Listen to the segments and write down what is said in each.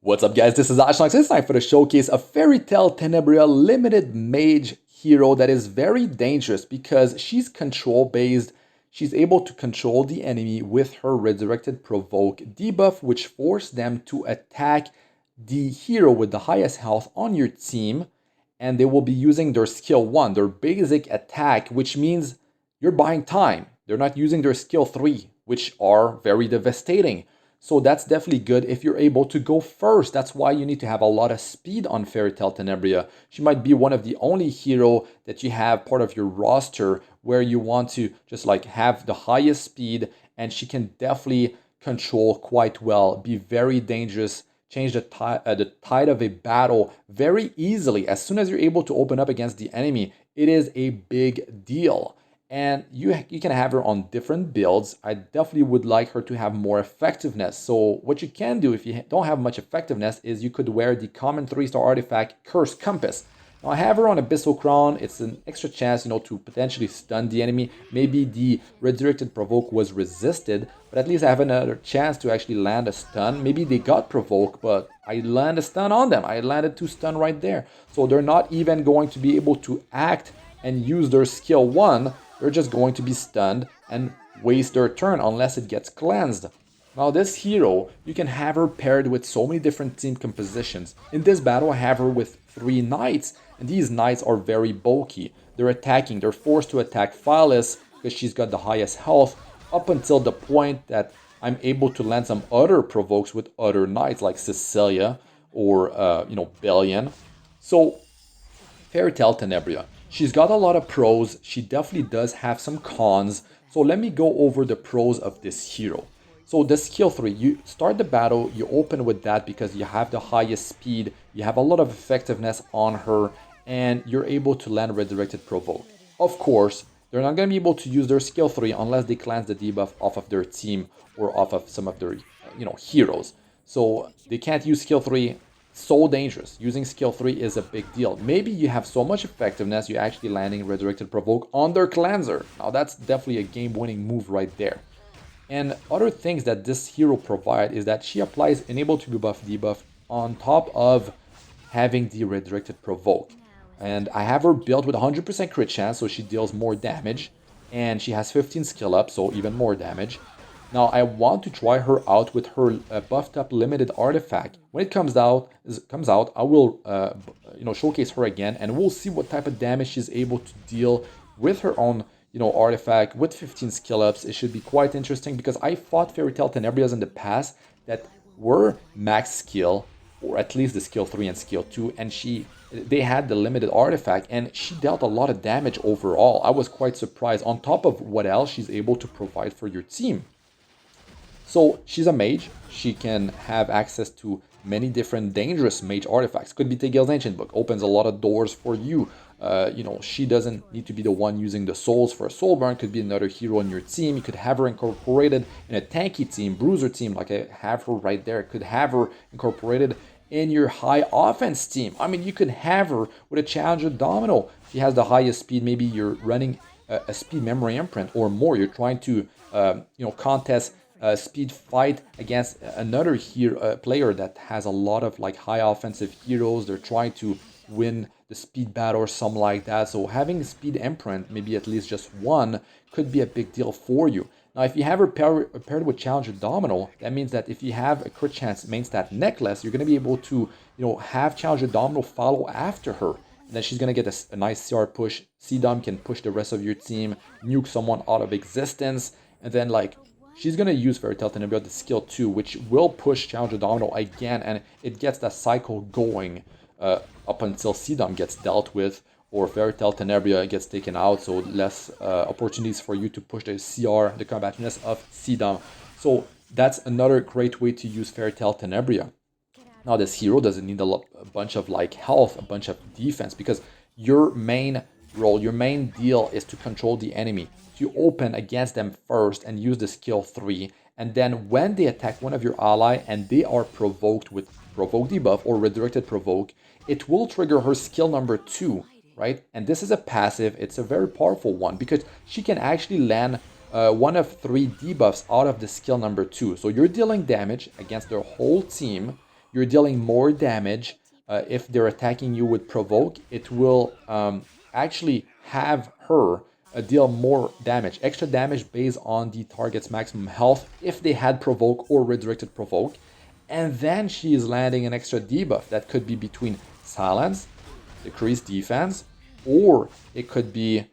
What's up, guys? This is Astranox. It's time for the showcase of Fairytale Tenebria limited mage hero that is very dangerous because she's control based. She's able to control the enemy with her resurrected provoke debuff, which forces them to attack the hero with the highest health on your team, and they will be using their skill 1, their basic attack, which means you're buying time. They're not using their skill 3, which are very devastating. So that's definitely good if you're able to go first. That's why you need to have a lot of speed on Fairytale Tenebria. She might be one of the only hero that you have part of your roster where you want to just like have the highest speed, and she can definitely control quite well, be very dangerous, change the tide of a battle very easily. As soon as you're able to open up against the enemy, it is a big deal. And you can have her on different builds. I definitely would like her to have more effectiveness. So what you can do if you don't have much effectiveness is you could wear the common 3-star artifact Curse Compass. Now I have her on Abyssal Crown. It's an extra chance, to potentially stun the enemy. Maybe the Resurrected Provoke was resisted, but at least I have another chance to actually land a stun. Maybe they got provoked, but I land a stun on them. I landed 2 stun right there. So they're not even going to be able to act and use their skill 1. They're just going to be stunned and waste their turn unless it gets cleansed. Now this hero, you can have her paired with so many different team compositions. In this battle I have her with 3 knights, and these knights are very bulky. They're forced to attack Phyllis because she's got the highest health, up until the point that I'm able to land some other provokes with other knights like Cecilia or Bellion. So Fairytale Tenebria. She's got a lot of pros. She definitely does have some cons. So let me go over the pros of this hero. So the skill 3, you start the battle, you open with that because you have the highest speed, you have a lot of effectiveness on her, and you're able to land Resurrected Provoke. Of course, they're not going to be able to use their skill 3 unless they cleanse the debuff off of their team or off of some of their heroes. So they can't use skill 3. So dangerous. Using skill 3 is a big deal. Maybe you have so much effectiveness you're actually landing Resurrected Provoke on their cleanser. Now that's definitely a game-winning move right there. And other things that this hero provides is that she applies Enable to Buff debuff on top of having the Resurrected Provoke. And I have her built with 100% crit chance, so she deals more damage. And she has 15 skill up, so even more damage. Now I want to try her out with her buffed up limited artifact. When it comes out, I will showcase her again, and we'll see what type of damage she's able to deal with her own artifact with 15 skill ups. It should be quite interesting because I fought Fairytale Tenebrias in the past that were max skill, or at least the skill 3 and skill 2, and they had the limited artifact and she dealt a lot of damage overall. I was quite surprised on top of what else she's able to provide for your team. So she's a mage. She can have access to many different dangerous mage artifacts. Could be Tegil's Ancient Book. Opens a lot of doors for you. She doesn't need to be the one using the souls for a soul burn. Could be another hero on your team. You could have her incorporated in a tanky team, bruiser team, like I have her right there. Could have her incorporated in your high offense team. I mean, you could have her with a Challenger Domino. She has the highest speed. Maybe you're running a speed memory imprint or more. You're trying to contest speed fight against another player that has a lot of like high offensive heroes. They're trying to win the speed battle or something like that. So having speed imprint, maybe at least just one, could be a big deal for you. Now, if you have her paired with Challenger Domino, that means that if you have a crit chance main stat necklace, you're going to be able to have Challenger Domino follow after her. And then she's going to get a nice CR push. C-Dom can push the rest of your team, nuke someone out of existence, and then like she's going to use Fairytale Tenebria, the skill 2, which will push Challenger Domino again, and it gets that cycle going up until C-Dom gets dealt with, or Fairytale Tenebria gets taken out, so less opportunities for you to push the CR, the combativeness of C-Dom. So that's another great way to use Fairytale Tenebria. Now this hero doesn't need a bunch of like health, a bunch of defense, because your main role, your main deal is to control the enemy. You open against them first and use the skill 3, and then when they attack one of your ally and they are provoked with provoke debuff or resurrected provoke, it will trigger her skill number 2, right? And this is a passive. It's a very powerful one because she can actually land one of 3 debuffs out of the skill number 2. So you're dealing damage against their whole team. you're dealing more damage. If they're attacking you with provoke, it will actually have her deal more damage, extra damage based on the target's maximum health if they had provoke or redirected provoke. And then she is landing an extra debuff that could be between silence, decreased defense, or it could be,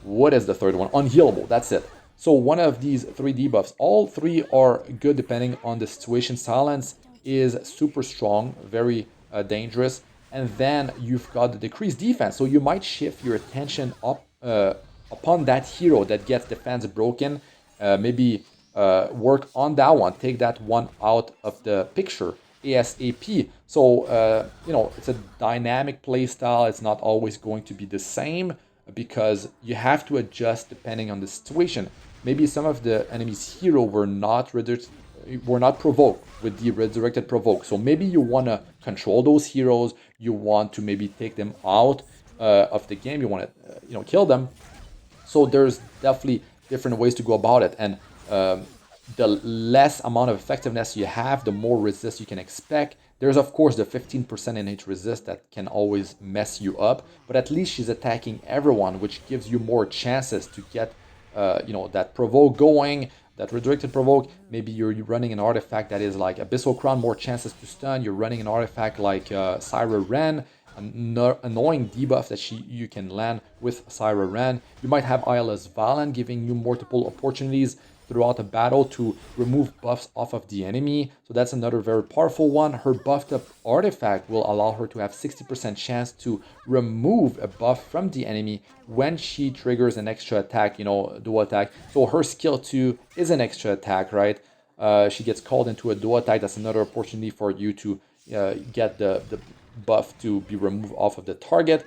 what is the third one? Unhealable, that's it. So one of these three debuffs, all three are good depending on the situation. Silence is super strong, very dangerous. And then you've got the decreased defense. So you might shift your attention up upon that hero that gets defense broken. Maybe work on that one, take that one out of the picture ASAP. So, it's a dynamic playstyle. It's not always going to be the same because you have to adjust depending on the situation. Maybe some of the enemy's hero were not provoked with the redirected provoke. So maybe you want to control those heroes. You want to maybe take them out of the game. You want to, kill them. So there's definitely different ways to go about it. And the less amount of effectiveness you have, the more resist you can expect. There's, of course, the 15% innate resist that can always mess you up. But at least she's attacking everyone, which gives you more chances to get, that provoke going, that redirected provoke. Maybe you're running an artifact that is like Abyssal Crown, more chances to stun. You're running an artifact like Syra Ren, an annoying debuff that you can land with Syra Ren. You might have Ayla's Valen giving you multiple opportunities throughout the battle to remove buffs off of the enemy. So that's another very powerful one. Her buffed up artifact will allow her to have 60% chance to remove a buff from the enemy when she triggers an extra attack, dual attack. So her skill 2 is an extra attack, right? She gets called into a dual attack. That's another opportunity for you to get the buff to be removed off of the target.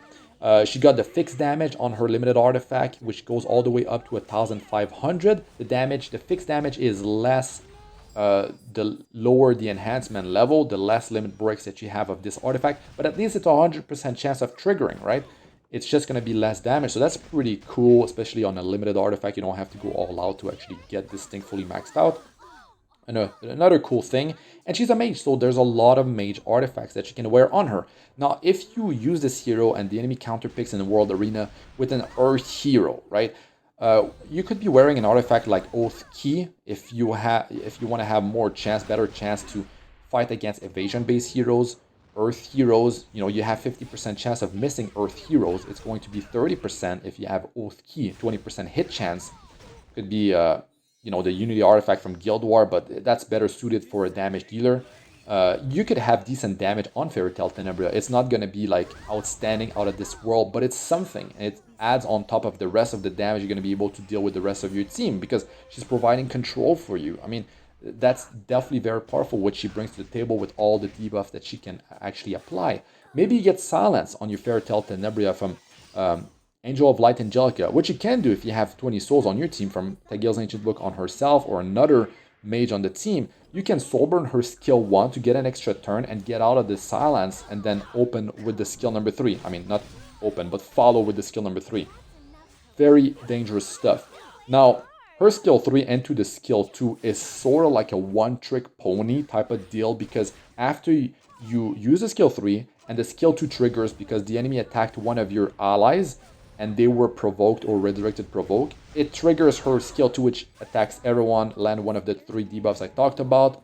She got the fixed damage on her limited artifact, which goes all the way up to 1,500. The fixed damage is less, the lower the enhancement level, the less limit breaks that you have of this artifact. But at least it's a 100% chance of triggering, right? It's just going to be less damage. So that's pretty cool, especially on a limited artifact. You don't have to go all out to actually get this thing fully maxed out. Another cool thing, and she's a mage, so there's a lot of mage artifacts that you can wear on her. Now, if you use this hero and the enemy counterpicks in the World Arena with an Earth hero, right? You could be wearing an artifact like Oath Key if you want to have better chance to fight against evasion-based heroes, Earth heroes. You have 50% chance of missing Earth heroes. It's going to be 30% if you have Oath Key, 20% hit chance. Could be the Unity artifact from Guild War, but that's better suited for a damage dealer. You could have decent damage on Fairytale Tenebria. It's not going to be like outstanding out of this world, but it's something. And it adds on top of the rest of the damage you're going to be able to deal with the rest of your team because she's providing control for you. I mean, that's definitely very powerful what she brings to the table with all the debuff that she can actually apply. Maybe you get silence on your Fairytale Tenebria from Angel of Light Angelica, which you can do if you have 20 souls on your team from Tagil's Ancient Book on herself or another mage on the team. You can soulburn her skill 1 to get an extra turn and get out of the silence and then open with the skill number 3. I mean, not open, but follow with the skill number 3. Very dangerous stuff. Now, her skill 3 into the skill 2 is sort of like a one-trick pony type of deal because after you use the skill 3 and the skill 2 triggers because the enemy attacked one of your allies, and they were provoked or redirected provoke, it triggers her skill 2, which attacks everyone, land one of the 3 debuffs I talked about,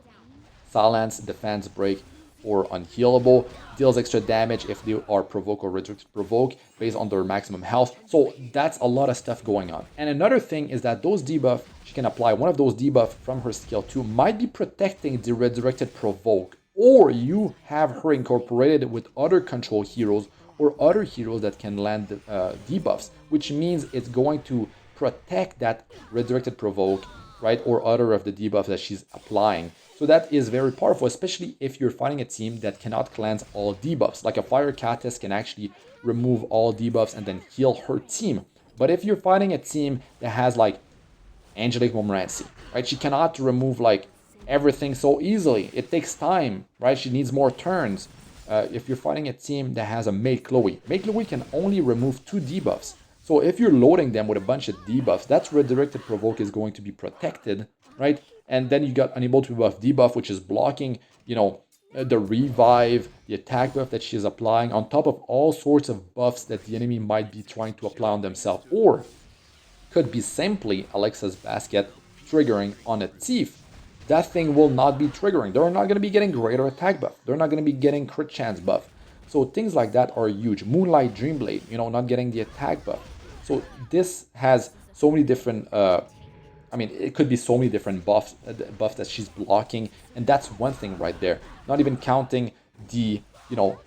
silence, defense break, or unhealable, deals extra damage if they are provoke or redirected provoke based on their maximum health. So that's a lot of stuff going on. And another thing is that those debuffs she can apply, one of those debuffs from her skill 2 might be protecting the redirected provoke, or you have her incorporated with other control heroes or other heroes that can land debuffs, which means it's going to protect that redirected provoke, right, or other of the debuffs that she's applying. So that is very powerful, especially if you're fighting a team that cannot cleanse all debuffs. Like a Fire Caides can actually remove all debuffs and then heal her team. But if you're fighting a team that has like Angelic Montmorency, right, she cannot remove like everything so easily. It takes time, right? She needs more turns. If you're fighting a team that has a Maid Chloe can only remove 2 debuffs. So if you're loading them with a bunch of debuffs, that redirected provoke is going to be protected, right? And then you got unable to buff debuff, which is blocking, the revive, the attack buff that she is applying, on top of all sorts of buffs that the enemy might be trying to apply on themselves. Or could be simply Alexa's basket triggering on a thief. That thing will not be triggering. They're not going to be getting greater attack buff. They're not going to be getting crit chance buff. So things like that are huge. Moonlight Dreamblade, not getting the attack buff. So this has so many different, it could be so many different buffs that she's blocking. And that's one thing right there. Not even counting the,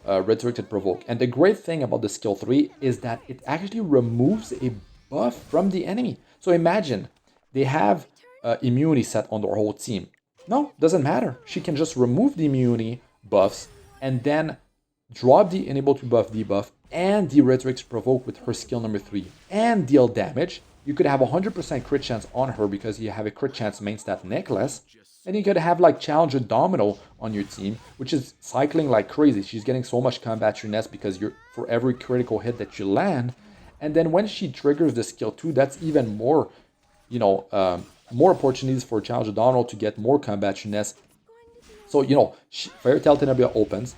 Resurrected Provoke. And the great thing about the skill 3 is that it actually removes a buff from the enemy. So imagine they have immunity set on their whole team. No, doesn't matter. She can just remove the immunity buffs and then drop the enable to buff debuff and the resurrect provoke with her skill number 3 and deal damage. You could have 100% crit chance on her because you have a crit chance main stat necklace. And you could have like Challenger Domino on your team, which is cycling like crazy. She's getting so much combat finesse because for every critical hit that you land. And then when she triggers the skill 2, that's even more, more opportunities for Challenger Domino to get more combat finesse. So, Fairytale Tenebria opens,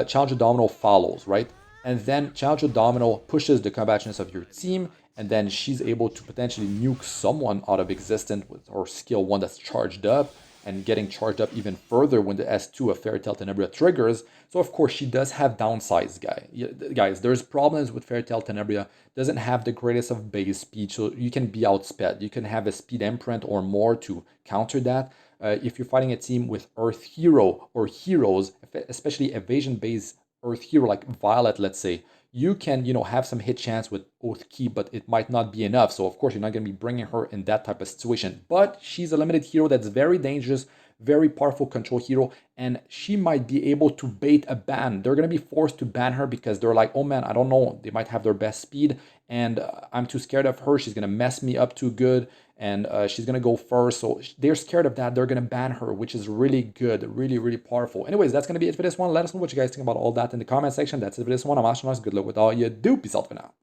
Challenger Domino follows, right? And then Challenger Domino pushes the combat finesse of your team, and then she's able to potentially nuke someone out of existence with her skill 1 that's charged up, and getting charged up even further when the S2 of Fairytale Tenebria triggers. So of course she does have downsides, guys. There's problems with Fairytale Tenebria. Doesn't have the greatest of base speed, so you can be outsped. You can have a speed imprint or more to counter that. If you're fighting a team with Earth Hero or heroes, especially evasion-based Earth Hero like Violet, let's say, you can, have some hit chance with Oath Key, but it might not be enough. So, of course, you're not going to be bringing her in that type of situation. But she's a limited hero that's very dangerous, very powerful control hero, and she might be able to bait a ban. They're going to be forced to ban her because they're like, oh man, I don't know. They might have their best speed, and I'm too scared of her. She's going to mess me up too good, and she's going to go first. So they're scared of that. They're going to ban her, which is really good, really, really powerful. Anyways, that's going to be it for this one. Let us know what you guys think about all that in the comment section. That's it for this one. I'm Astranox. Good luck with all you do. Peace out for now.